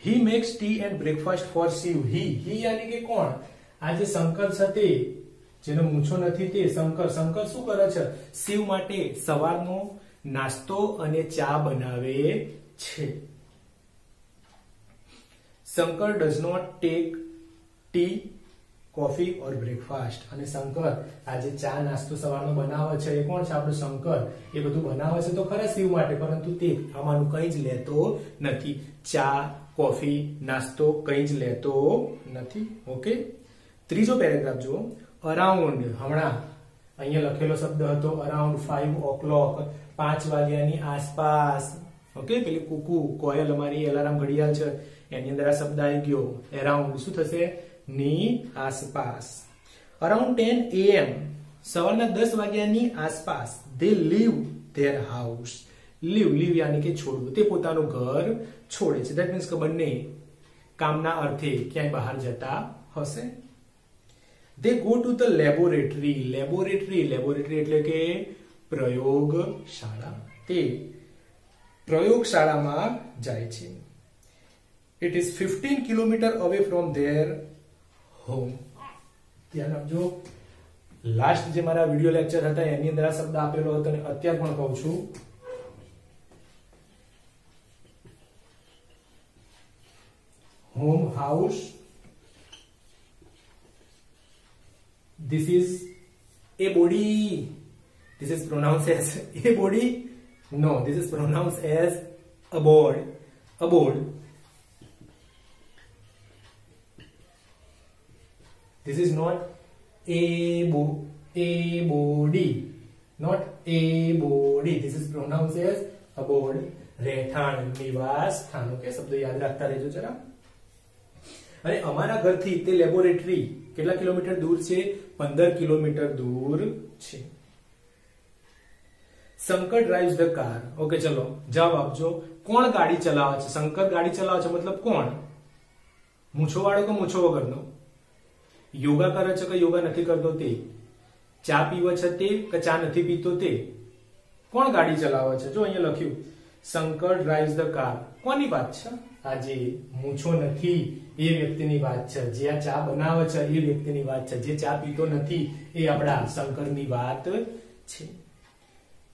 He makes tea and breakfast for Shiv. He यानी કે કોણ? આ જે શંકર છે તે, જેનો મૂછો નથી તે શંકર શું કરે છે? શિવ માટે સવારનો નાસ્તો અને ચા બનાવે છે. Shankar does not take tea, coffee or breakfast. અને શંકર આજે ચા નાસ્તો સવારનો બનાવે છે, એ કોણ છે? આપણો શંકર. એ બધું બનાવે છે તો ખરા શિવ માટે, પરંતુ તે આમાંનું કંઈ જ લેતો નથી. ચા, કોફી, નાસ્તો કંઈ જ લેતો નથી. ઓકે, ત્રીજો પેરેગ્રાફ જુઓ. અરાઉન્ડ, હમણાં અહીંયા લખેલો શબ્દ હતો અરાઉન્ડ 5 o'clock, 5 વાગ્યાની આસપાસ. ઓકે, પેલી કુકુ કોયલ અમારી એલાર્મ ઘડિયાળ છે, એની અંદર આ શબ્દ આવી ગયો. અરાઉન્ડ શું થશે? ની આસપાસ. અરાઉન્ડ 10 AM, સવારના 10 વાગ્યાની આસપાસ. દે લીવ ધેર હાઉસ. લીવ યાની કે છોડવું, તે પોતાનું ઘર છોડે છે. ધેટ મીન્સ કે બંને કામના અર્થે ક્યાંય બહાર જતા હશે. દે go to the laboratory. Laboratory એટલે કે પ્રયોગશાળા. તે પ્રયોગશાળામાં જાય છે. It is 15 kilometre away from there home. ધ્યાન આપજો, લાસ્ટ જે મારા વિડિયો લેક્ચર હતા એની અંદર આ શબ્દ આપેલો હતો અને અત્યારે પણ કહું છું. Home, house. This is a body. This is pronounced as a body. No, this is pronounced as abode. Abode. This is not a body. Not a body. This is pronounced as abode. રહેઠાણ, નિવાસ સ્થાન. Okay, શબ્દ યાદ રાખતા રહેજો જરા. અને અમારા ઘરથી તે લેબોરેટરી કેટલા કિલોમીટર દૂર છે? 15 કિલોમીટર દૂર છે. Shankar drives the car. Okay, ચલો જવાબ આપજો. કોણ ગાડી ચલાવે છે? શંકર ગાડી ચલાવે છે મતલબ કોણ? મૂછો વાળો કે મૂછો વગરનો? યોગા કરે છે કે યોગા નથી કરતો તે? ચા પીવે છે તે કે ચા નથી પીતો તે? કોણ ગાડી ચલાવે છે? જો અહીંયા લખ્યું શંકર ડ્રાઇવ્સ ધ કાર. કોની વાત છે? આજે મૂછો નથી એ વ્યક્તિની વાત છે. જે આ ચા બનાવે છે એ વ્યક્તિની વાત છે. જે ચા પીતો નથી એ આપણા શંકરની વાત છે.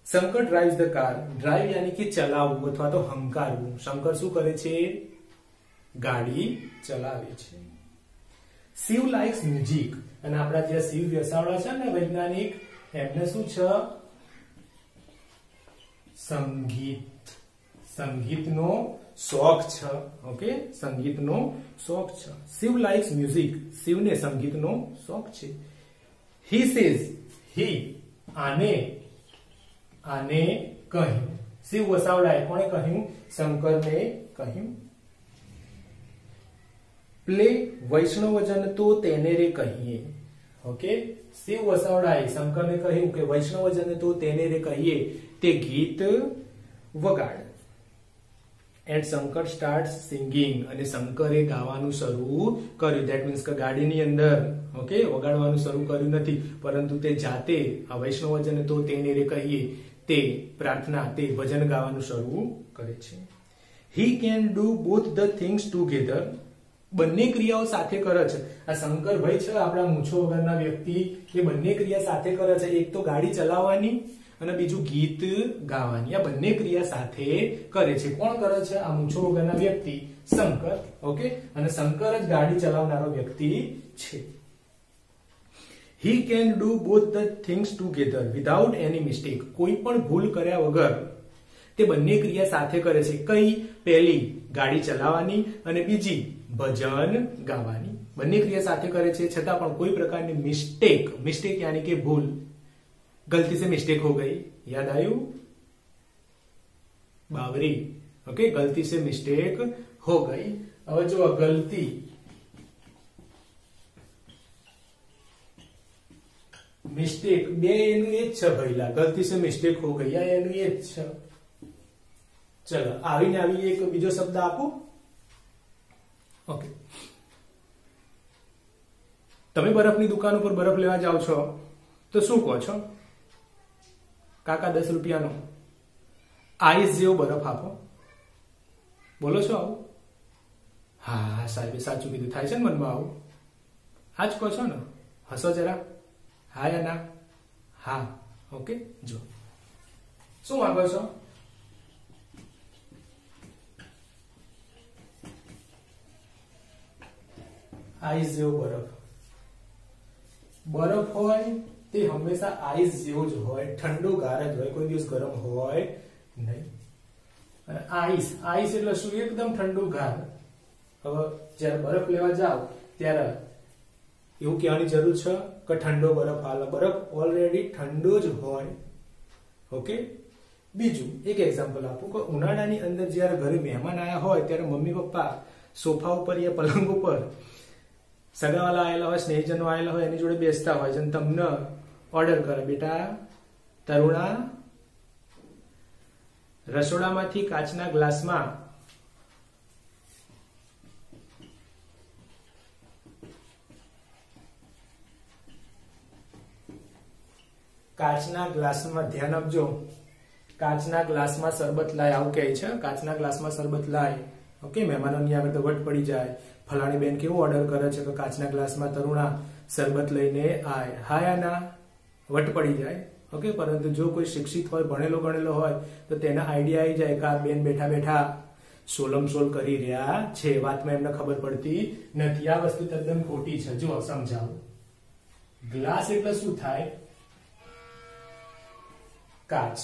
Shankar drives the car. Drive યાની કે ચલાવવું અથવા તો હંકારવું. શંકર શું કરે છે? ગાડી ચલાવે છે. Shiv likes music. અને આપણા જે શિવ વસાવડા છે ને વૈજ્ઞાનિક, એમને શું છે? સંગીતનો શોખ છે. ઓકે, સંગીતનો શોખ છે. Shiv likes music. શિવને સંગીતનો શોખ છે. He says. હી આને કહ્યું. શિવ વસાવડાએ કોણે કહ્યું? શંકરને કહ્યું. પ્લે વૈષ્ણવજન તો તેને રે કહીએ. ઓકે, શિવ વસાવડાએ શંકરને કહ્યું કે વૈષ્ણવજન તો તેને રે કહીએ, તે ગીત વગાડ. And Shankar start singing. અને શંકરે ગાવાનું શરૂ કર્યું. ધેટ મીન્સ કે ગાડીની અંદર ઓકે વગાડવાનું શરૂ કર્યું નથી, પરંતુ તે જાતે આ વૈષ્ણવજન તો તેને રે કહીએ તે પ્રાર્થના, તે ભજન ગાવાનું શરૂ કરે છે. He can do both the things together. બંને ક્રિયાઓ સાથે કરે છે. આ શંકર ભાઈ છે આપણા મૂછો વગરના વ્યક્તિ, એ બંને ક્રિયા સાથે કરે છે. એક તો ગાડી ચલાવવાની અને બીજું ગીત ગાવાની. આ બંને ક્રિયા સાથે કરે છે. કોણ કરે છે? આ મૂછો વગરના વ્યક્તિ શંકર. ઓકે, અને શંકર જ ગાડી ચલાવનારો વ્યક્તિ છે. He can do both the things together without any mistake. કોઈ પણ ભૂલ કર્યા વગર તે બંને ક્રિયા સાથે કરે છે. કઈ? પહેલી ગાડી ચલાવવાની અને બીજી ભજન ગાવાની. બંને ક્રિયા સાથે કરે છે છતાં પણ કોઈ પ્રકારની મિસ્ટેક યાની કે ભૂલ, गलती से मिस्टेक हो गई. याद आयु? बावरी. ओके, गलती से मिस्टेक हो गई. अब जो गलती मिस्टेक બે એનું એ જ છે ભઈલા. ગલતી से मिस्टेक हो गई આ એનું એ જ છે. ચલો આવીને આવી એક બીજો શબ્દ આપો. ઓકે, તમે બરફની દુકાન ઉપર બરફ લેવા જાવ છો તો શું કહો છો? કાકા 10 રૂપિયાનો આઈસ જેવો બરફ આપો. બોલો છો આવું? હા સાહેબે સાચું કીધું. થાય છે ને મનમાં આવું? હા જ કહો છો ને? હસો જરા. હા યા ના? હા. ઓકે, જો શું માંગો છો? આઈસ જેવો બરફ. બરફ હોય તે હંમેશા આઈસ જેવો જ હોય, ઠંડો ગાર જ હોય, કોઈ દિવસ ગરમ હોય નહીં. અને આઈસ, આઈસ એટલે શું? એકદમ ઠંડુ ગાર. હવે જ્યારે બરફ લેવા જાવ ત્યારે એવું કહેવાની જરૂર છે કે ઠંડો બરફ હાલ. બરફ ઓલરેડી ઠંડો જ હોય. ઓકે. બીજું એક એક્ઝામ્પલ આપું કે ઉનાળાની અંદર જ્યારે ઘરે મહેમાન આવ્યા હોય ત્યારે મમ્મી પપ્પા સોફા ઉપર યા પલંગ ઉપર સગાવાલા આવેલા હોય, સ્નેહીજનો આવેલા હોય, એની જોડે બેસતા હોય છે, તમને ઓર્ડર કરે, બેટા તરુણા રસોડામાંથી કાચના ગ્લાસમાં ધ્યાન આપજો, કાચના ગ્લાસમાં શરબત લાય, આવું કહે છે. કાચના ગ્લાસમાં શરબત લાય. ઓકે, મહેમાનોની આગળ તો વટ પડી જાય. ફલાણી બેન કેવું ઓર્ડર કરે છે કે કાચના ગ્લાસમાં તરુણા શરબત લઈને આય. હા યા ના? વટ પડી જાય. ઓકે. પરંતુ જો કોઈ શિક્ષિત હોય, ભણેલો ગણેલો હોય તો તેના આઈડિયા આવી જાય કે આ બેન બેઠા બેઠા સોલમ સોલ કરી રહ્યા છે, વાતમાં એમને ખબર પડતી નથી. આ વસ્તુ તદ્દન ખોટી છે. જો સમજાવું. ગ્લાસ એટલે શું થાય? કાચ.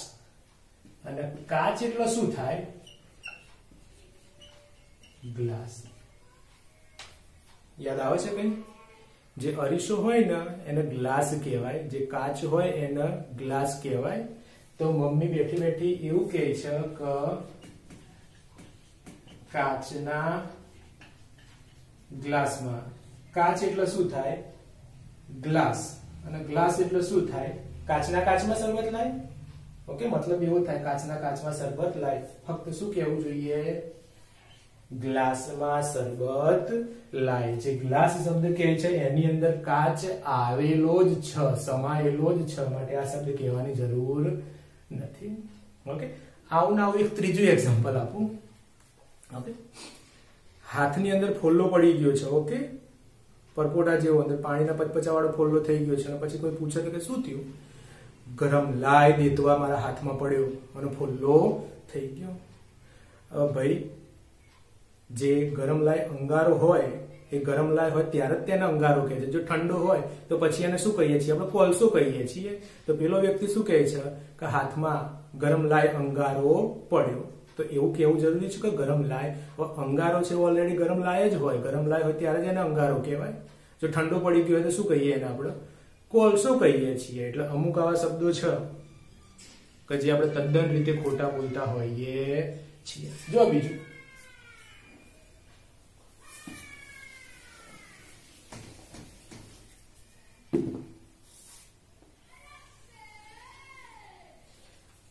અને કાચ એટલે શું થાય? ગ્લાસ. યાદ આવે છે કઈ? જે અરીસો હોય ને એને ગ્લાસ કહેવાય, જે કાચ હોય એને ગ્લાસ કહેવાય. તો મમ્મી બેઠી બેઠી એવું કહે છે કે કાચના ગ્લાસમાં. કાચ એટલે શું થાય? ગ્લાસ. અને ગ્લાસ એટલે શું થાય? કાચના કાચમાં શરબત લાય. ઓકે, મતલબ એવો થાય કાચના કાચમાં શરબત લાય. ફક્ત શું કહેવું જોઈએ? ગ્લાસમાં શરબત લાય. જે ગ્લાસ શબ્દ કહે છે એની અંદર કાચ આવેલો જ છે, સમાયેલો જ છે, માટે આ શબ્દ કહેવાની જરૂર નથી. ઓકે. આવું એક ત્રીજું એક્ઝામ્પલ આપું. ઓકે. હાથની અંદર ફોલ્લો પડી ગયો છે. ઓકે, પરપોટા જેવો, અંદર પાણીના પચપચા વાળો ફોલ્લો થઈ ગયો છે. અને પછી કોઈ પૂછે કે શું થયું? ગરમ લાય દેતવા મારા હાથમાં પડ્યો અને ફોલ્લો થઈ ગયો. ભાઈ, જે ગરમ લાય અંગારો હોય એ ગરમ લાય હોય ત્યારે જ તેને અંગારો કહે છે. જો ઠંડો હોય તો પછી એને શું કહીએ છીએ? આપણે કોલસો કહીએ છીએ. તો પેલો વ્યક્તિ શું કહે છે કે હાથમાં ગરમ લાય અંગારો પડ્યો. તો એવું કહેવું જરૂરી છે કે ગરમ લાય? અંગારો છે ઓલરેડી ગરમ લાય જ હોય. ગરમ લાય હોય ત્યારે જ એને અંગારો કહેવાય. જો ઠંડો પડી ગયો હોય તો શું કહીએ એને? આપણે કોલસો કહીએ છીએ. એટલે અમુક આવા શબ્દો છે કે જે આપણે તદ્દન રીતે ખોટા બોલતા હોઈએ છીએ. જો બીજું,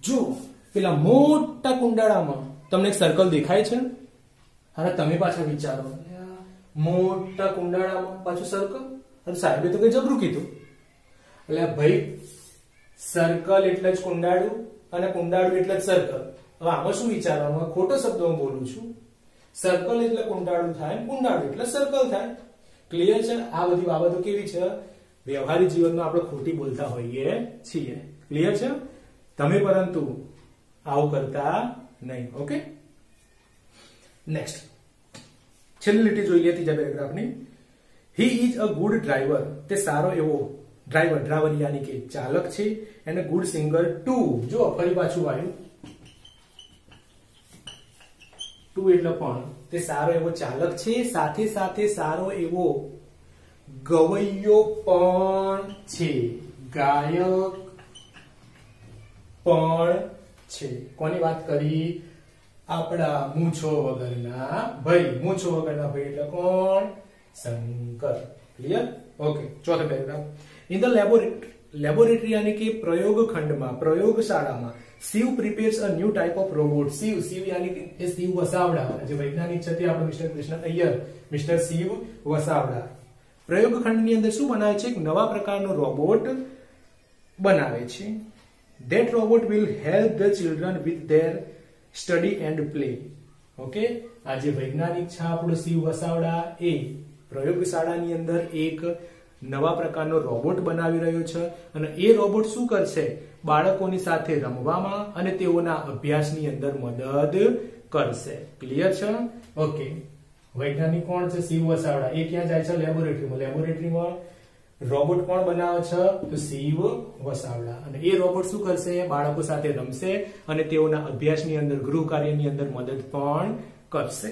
જો પેલા મોટા કુંડાળામાં તમને એક સર્કલ દેખાય છે. હવે તમે પાછા વિચારો, મોટા કુંડાળામાં પાછું સર્કલ? અને સાહેબે તો કઈ જબરું કીધું. એટલે ભાઈ, સર્કલ એટલે જ કુંડાળું અને કુંડાળું એટલે જ સર્કલ. હવે આમાં શું વિચારવાનું? ખોટો શબ્દ હું બોલું છું. સર્કલ એટલે કુંડાળું થાય, કુંડાળું એટલે સર્કલ થાય. ક્લિયર છે? આ બધી બાબતો કેવી છે? વ્યવહારિક જીવનમાં આપણે ખોટી બોલતા હોઈએ છીએ. ક્લિયર છે? તમે પરંતુ આવું કરતા નહીં. ઓકે. નેક્સ્ટ, છેલ્લી લીટી જોઈ લે ત્રીજા પેરેગ્રાફની. He is a good driver. તે સારો એવો ડ્રાઈવર, ડ્રાઈવર યાની કે ચાલક છે. અને ગુડ સિંગર ટુ. જો ફરી પાછું આવ્યું ટુ એટલે પણ. તે સારો એવો ચાલક છે, સાથે સાથે સારો એવો ગવૈયો પણ છે, ગાયક પણ છે. કોની વાત કરી? આપણા મૂછો વગરના ભાઈ. મૂછો વગરના ભાઈ એટલે કોણ? શંકર. ક્લિયર? ઓકે. ચોથો પેરેગ્રાફ. ઇન ધ લેબોરેટરી યાની કે પ્રયોગખંડમાં, પ્રયોગશાળામાં, Shiv prepares a new type of robot. Shiv યાની કે શિવ વસાવડા, જે વૈજ્ઞાનિક છે તે આપણે મિસ્ટર કૃષ્ણ અય્યર, મિસ્ટર શિવ વસાવડા પ્રયોગખંડની અંદર શું બનાવે છે? એક નવા પ્રકારનો રોબોટ બનાવે છે. That robot will help the children with their study and play. Okay, આ જે વૈજ્ઞાનિક છે આપણો શિવ વસાવડા એ પ્રયોગશાળાની અંદર એક નવા પ્રકારનો રોબોટ બનાવી રહ્યો છે અને એ રોબોટ શું કરશે? બાળકોની સાથે રમવામાં અને તેઓના અભ્યાસની અંદર મદદ કરશે. ક્લિયર છે? ઓકે, વૈજ્ઞાનિક કોણ છે? શિવ વસાવડા. એ ક્યાં જાય છે? લેબોરેટરીમાં. લેબોરેટરીમાં રોબોટ કોણ બનાવે છે? તો શિવ વસાવડા. અને એ રોબોટ શું કરશે? બાળકો સાથે રમશે અને તેઓના અભ્યાસની અંદર, ગૃહ કાર્યની અંદર મદદ પણ કરશે.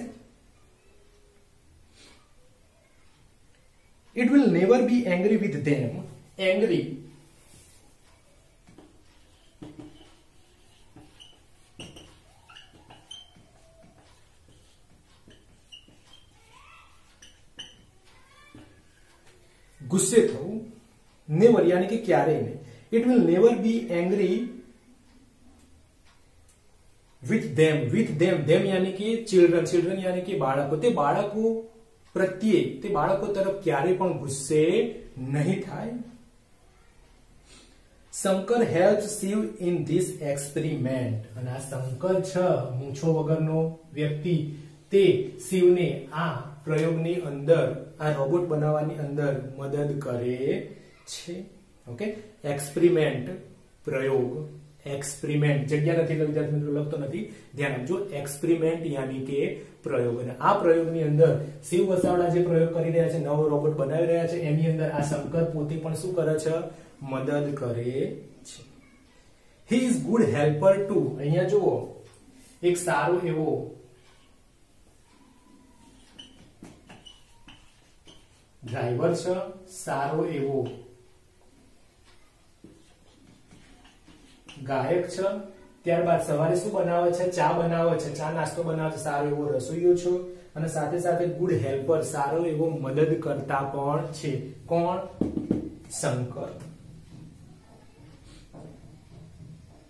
It will never be angry with them. Angry. ગુસ્સે થવું. નેવર यानी कि ક્યારેય નહીં. It will never be angry with them. With them. Them यानी कि children. Children यानी कि બાળકો. તે બાળકો પ્રત્યે, તે બાળકો તરફ ક્યારેય પણ ગુસ્સે નહીં થાય. Shankar helps Shiv in this experiment. અને આ શંકર છે, મૂછો વગરનો વ્યક્તિ, તે શિવને આ પ્રયોગની અંદર, આ રોબોટ બનાવવાની અંદર મદદ કરે છે. ઓકે, એક્સપેરિમેન્ટ, પ્રયોગ. એક્સપેરિમેન્ટ જગ્યા નથી એટલે વિદ્યાર્થી મિત્રો લખતો નથી, ધ્યાન આપજો. એક્સપેરિમેન્ટ યાની કે પ્રયોગ. અને આ પ્રયોગની અંદર શિવ વસાવડા જે પ્રયોગ કરી રહ્યા છે, નવો રોબોટ બનાવી રહ્યા છે, એની અંદર આ શંકર પોતે પણ શું કરે છે? મદદ કરે છે. He is good helper too. અહીંયા જુઓ, એક સારો એવો ડ્રાઈવર છે, સારો એવો ગાયક છે. ત્યારબાદ સવારે શું બનાવે છે? ચા બનાવે છે, ચા નાસ્તો બનાવે છે, સારો એવો રસોઈયો છે અને સાથે સાથે ગુડ હેલ્પર, સારો એવો મદદ કરતા પણ છે. કોણ? Shankar.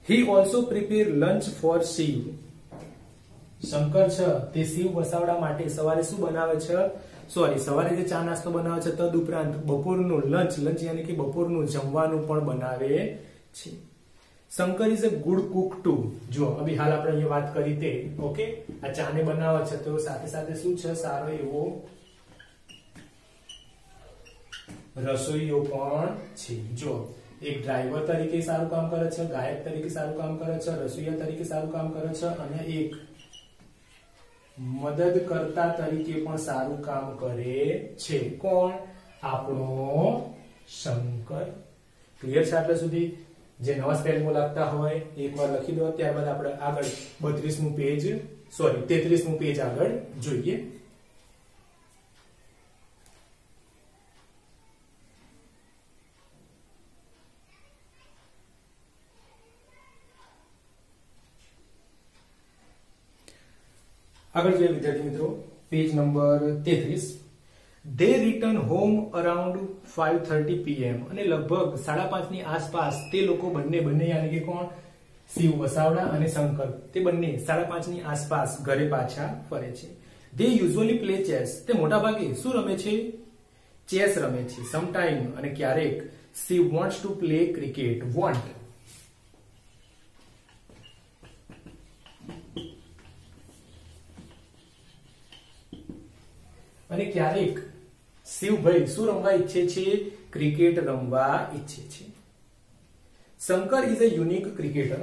He also prepare lunch for Shiv. Shankar છે તે શિવ વસાવડા માટે સવારે શું બનાવે છે? સવારે જે ચા નાસ્તો બનાવે છે, તદ ઉપરાંત બપોરનું લંચ, લંચ યાની કે બપોરનું જમવાનું પણ બનાવે છે. Shankar is a good cook too. જો અભી હાલ આપણે અહીંયા વાત કરી તે, ઓકે, આ ચાને બનાવે છે તો સાથે સાથે શું છે? સારો એવો રસોઈયો પણ છે. જો એક ડ્રાઈવર તરીકે સારું કામ કરે છે, ગાયક તરીકે સારું કામ કરે છે, રસોઈયા તરીકે સારું કામ કરે છે અને એક મદદ કરતા તરીકે પણ સારું કામ કરે છે. કોણ? આપણો શંકર. ક્લિયર છે આટલા સુધી? જે નવા સ્પેલિંગ લાગતા હોય એકવાર લખી દો. ત્યારબાદ આપણે આગળ 32મું પેજ, 33મું પેજ આગળ જોઈએ. આગળ જોઈએ વિદ્યાર્થી મિત્રો, page number 33. They return home around 5:30 PM. અને લગભગ 5:30 ની આસપાસ તે લોકો બંને યાની કે કોણ? શિવ વસાવડા અને શંકર, તે બંને 5:30 ની આસપાસ ઘરે પાછા ફરે છે. They usually play chess. તે મોટા ભાગે શું રમે છે? ચેસ રમે છે. Sometime અને ક્યારેક Shiv wants to play cricket. Want. અને ક્યારેક શિવભાઈ શું રમવા ઈચ્છે છે? ક્રિકેટ રમવા ઈચ્છે છે. Shankar is a unique cricketer.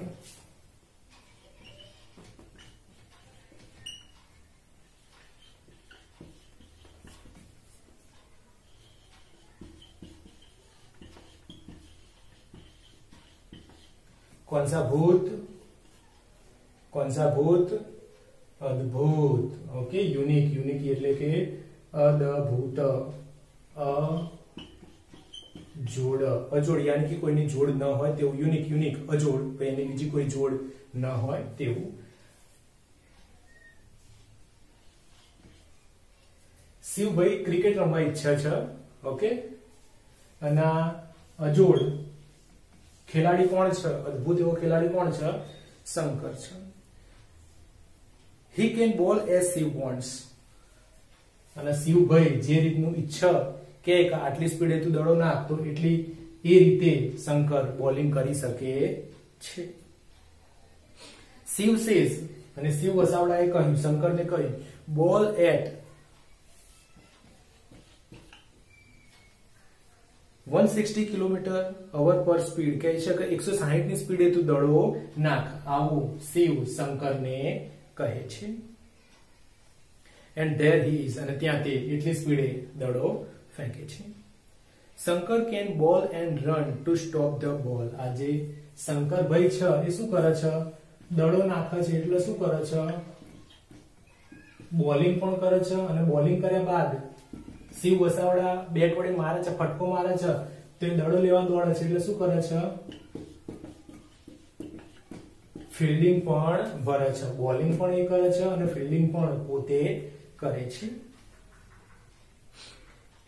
कौन सा भूत? अद्भुत. Okay, unique. यूनिक એટલે કે અદ્ભુત. અજોડ. અજોડ યાની કે કોઈની જોડ ન હોય તેવું. યુનિક. યુનિક અજોડ, એની બીજી કોઈ જોડ ન હોય તેવું. શિવભાઈ ક્રિકેટ રમવા ઈચ્છે છે. ઓકે, અને અજોડ ખેલાડી કોણ છે? અદ્ભુત એવો ખેલાડી કોણ છે? શંકર છે. He can bowl as Shiv wants. અને શિવભાઈ જે રીતનું ઈચ્છા કે આટલી સ્પીડે તું દડો નાખ, તો એટલી એ રીતે શંકર બોલિંગ કરી શકે છે. Shiv says અને શિવ વસાવડાએ કહ્યું, શંકરને કહ્યું, બોલ એટ 160 km/h પર સ્પીડ, કહે છે કે 160 ની સ્પીડે તું દડો નાખ, આવું શિવ શંકરને કહે છે. એન્ડ ધેર હી ઇઝ, અને ત્યાં તે એટલી સ્પીડે દડો ફેંકે છે. શંકર કેન બોલ and run to stop the ball. આજે શંકર ભાઈ છે એ શું કરે છે? દડો નાખે છે. એટલે શું કરે છે? બોલિંગ પણ કરે છે, અને બોલિંગ કર્યા બાદ શિવ વસાવડા બેટ વડે મારે છે, ફટકો મારે છે, તો એ દડો લેવા દોડે છે. એટલે શું કરે છે? ફિલ્ડિંગ પણ ભરે છે. બોલિંગ પણ એ કરે છે અને ફિલ્ડિંગ પણ પોતે કરે છે.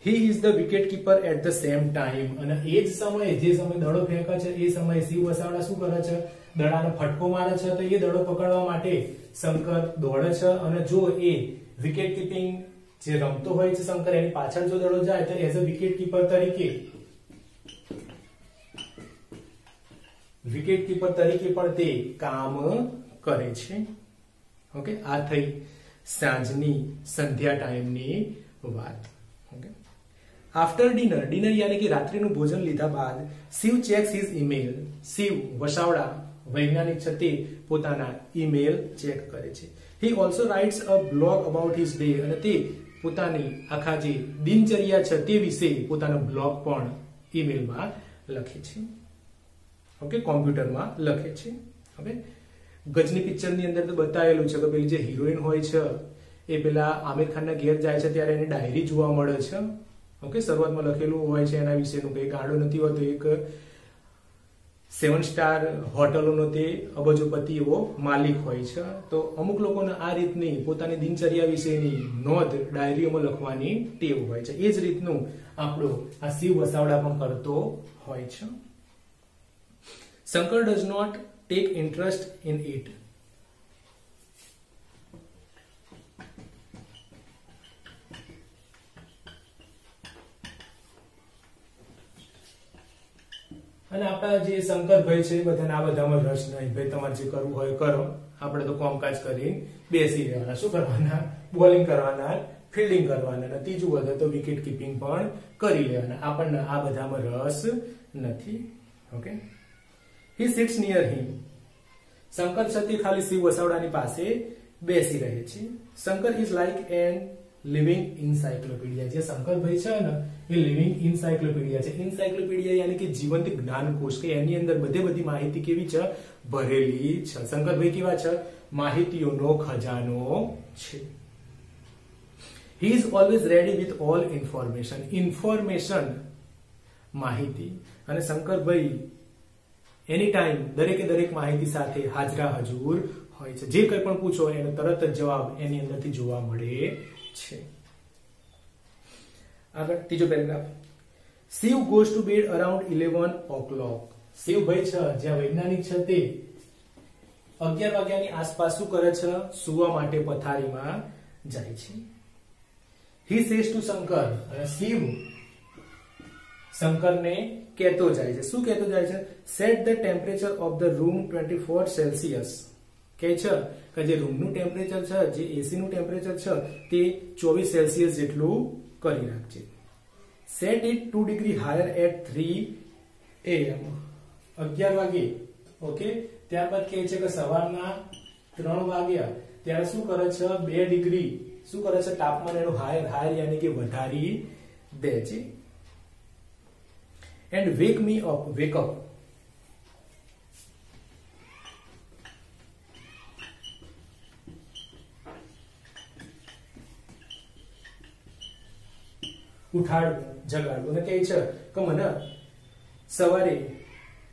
He is the wicket keeper at the same time. અને એ જ સમયે, જે સમયે દડો ફેંકે છે એ સમયે શિવ વસાવડા શું કરે છે? દડાને ફટકો મારે છે. તો એ દડો પકડવા માટે શંકર દોડે છે, અને જો એ વિકેટ કીપિંગ જે રમતો હોય છે શંકર, એની પાછળ જો દડો જાય તો એઝ અ વિકેટ કીપર તરીકે પણ તે કામ કરે છે. ઓકે, આ થઈ સાંજની સંધ્યા ટાઈમની વાત. ઓકે, આફ્ટર ડિનર, ડિનર યાની કે રાત્રિનું ભોજન લીધા બાદ Shiv checks his email. Shiv Vasavada વૈજ્ઞાનિક છે તે પોતાના ઈમેલ ચેક કરે છે. He also writes a blog about his day. અને તે પોતાની આખા જે દિનચર્યા છે તે વિશે પોતાનો બ્લોગ પણ ઈમેલમાં લખે છે. ઓકે, કોમ્પ્યુટરમાં લખે છે. ઓકે, ગજની પિક્ચરની અંદર તો બતાવેલું છે કે પેલી જે હિરોઈન હોય છે એ પેલા આમિર ખાનના ઘેર જાય છે ત્યારે એની ડાયરી જોવા મળે છે. ઓકે, શરૂઆતમાં લખેલું હોય છે એના વિશેનું, કંઈ ગાડો નથી હોતો. એક 7 સ્ટાર હોટલોનો તે અબજોપતિ એવો માલિક હોય છે. તો અમુક લોકોને આ રીતની પોતાની દિનચર્યા વિશેની નોંધ ડાયરીઓમાં લખવાની ટેવ હોય છે. એ જ રીતનું આપણો આ શિવ વસાવડા પણ કરતો હોય છે. Shankar does not take interest in it. અને આપણા જે શંકરભાઈ છે બધાને આ બધામાં રસ નહીં. ભાઈ તમારે જે કરવું હોય કરો, આપણે તો કામકાજ કરી બેસી રહેવાના. શું કરવાના? બોલિંગ કરવાના, ફિલ્ડિંગ કરવાના, અને ત્રીજું વધે તો વિકેટ કીપિંગ પણ કરી લેવાના. આપણને આ બધામાં રસ નથી. Okay, he sits near him. Shankar છે તે ખાલી શિવ વસાવડાની પાસે બેસી રહે છે. Shankar is like an living encyclopedia. જે શંકરભાઈ છે ને એ લિવિંગ ઇન્સાઇક્લોપીડિયા છે. ઇન્સાઇક્લોપીડિયા યાની કે જીવંત જ્ઞાનકોશ, કે એની અંદર બધી માહિતી કેવી છે? ભરેલી છે. શંકરભાઈ કેવા છે? માહિતીઓનો ખજાનો છે. He is always ready with all information. Information, માહિતી. અને શંકરભાઈ એની ટાઈમ દરેક માહિતી સાથે હાજરા હજુર હોય છે. જે કંઈ પણ પૂછો એનો તરત જ જવાબ એની અંદરથી જોવા મળે છે. આગળ ત્રીજો paragraph. Shiv goes to bed around 11 o'clock. શિવભાઈ છે જ્યાં વૈજ્ઞાનિક છે તે 11 વાગ્યાની આસપાસ શું કરે છે? સુવા માટે પથારીમાં જાય છે. He says two Shankar. અને શિવ શંકરને કહેતો જાય છે. શું કહેતો જાય છે? Set the temperature of the room 24 Celsius. કહે છે કે જે રૂમનું ટેમ્પરેચર છે, જે એસી નું ટેમ્પરેચર છે તે 24 સેલ્સિયસ જેટલું કરી નાખજે. Set it 2 degree higher at 3 AM. 11 વાગે. ઓકે, ત્યારબાદ કહે છે કે સવારના 3 વાગ્યા ત્યારે શું કરે છે? 2 ડિગ્રી શું કરે છે? તાપમાન એનું હાયર યાની કે વધારી દે છે. And wake me up. Wake up. ઉઠાડવું, જગાડવું. અને કહે છે કે મને સવારે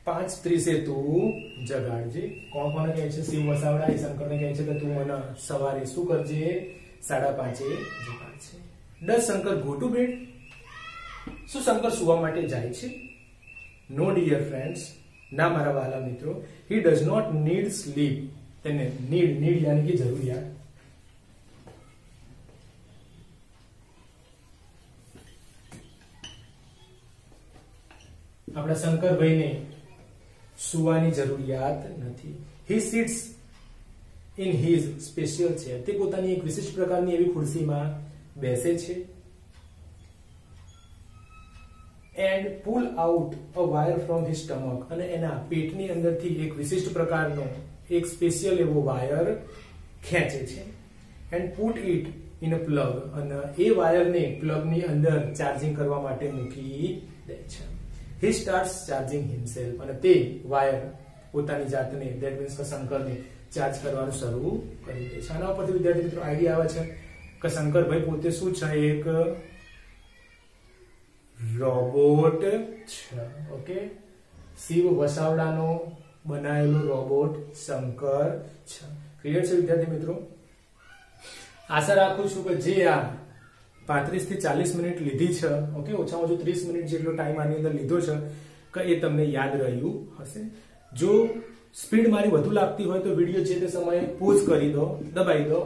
5:30 તું જગાડજે. કોણ કહે છે? શિવ વસાવડા એ શંકરને કહે છે કે તું મને સવારે શું કરજે? 5:30 જગાડજે. Does Shankar go to bed? શું શંકર સુવા માટે જાય છે? No dear friends. ના મારા વહાલા મિત્રો. He does not need sleep. તેને નીડ યાની કે જરૂરિયાત. આપણા શંકરભાઈને સુવાની જરૂરિયાત નથી. He sits in his special chair, તે પોતાની એક વિશિષ્ટ પ્રકારની એવી ખુરશીમાં બેસે છે. And pull out a wire from his stomach, અને એના પેટની અંદરથી એક વિશિષ્ટ પ્રકારનો એક સ્પેશિયલ એવો વાયર ખેંચે છે. And put it in a plug, અને એ વાયરને પ્લગની અંદર ચાર્જિંગ કરવા માટે મૂકી દે છે. હી સ્ટાર્ટ્સ ચાર્જિંગ હિમસેલ્ફ, અને તે વાયર પોતાની જાતને, ધેટ મીન્સ કે શંકરને ચાર્જ કરવાનું શરૂ કરી દે છે. આના ઉપરથી વિદ્યાર્થી મિત્રો આઈડિયા આવે છે કે શંકરભાઈ પોતે શું છે, એક રોબોટ છે. ઓકે, શિવ વસાવડાનો બનાવેલો રોબોટ શંકર છે. ક્લિયર છે વિદ્યાર્થી મિત્રો? આશા રાખું છું કે જે આ 35 થી 40 મિનિટ લીધી છે, ઓકે, ઓછામાં ઓછું 30 મિનિટ જેટલો ટાઈમ આની અંદર લીધો છે, કે એ તમને યાદ રહ્યું હશે. જો સ્પીડ મારી વધુ લાગતી હોય તો વિડીયો જે તે સમયે પોઝ કરી દો, દબાઈ દો,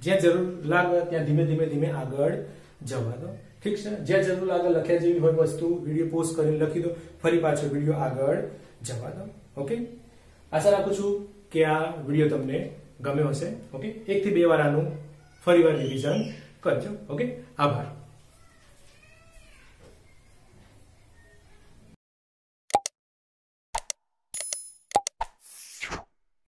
જ્યાં જરૂર લાગે ત્યાં ધીમે ધીમે ધીમે આગળ જવા દો. ઠીક છે? જ્યાં જરૂર લાગે લખ્યા જેવી હોય વસ્તુ વિડીયો પોઝ કરીને લખી દો, ફરી પાછો વિડીયો આગળ જવા દો. ઓકે, આશા રાખું છું કે આ વિડીયો તમને ગમ્યો હશે. ઓકે, 1 થી 2 વાર આનું ફરીવાર રિવિઝન કરજો. ઓકે, આભાર.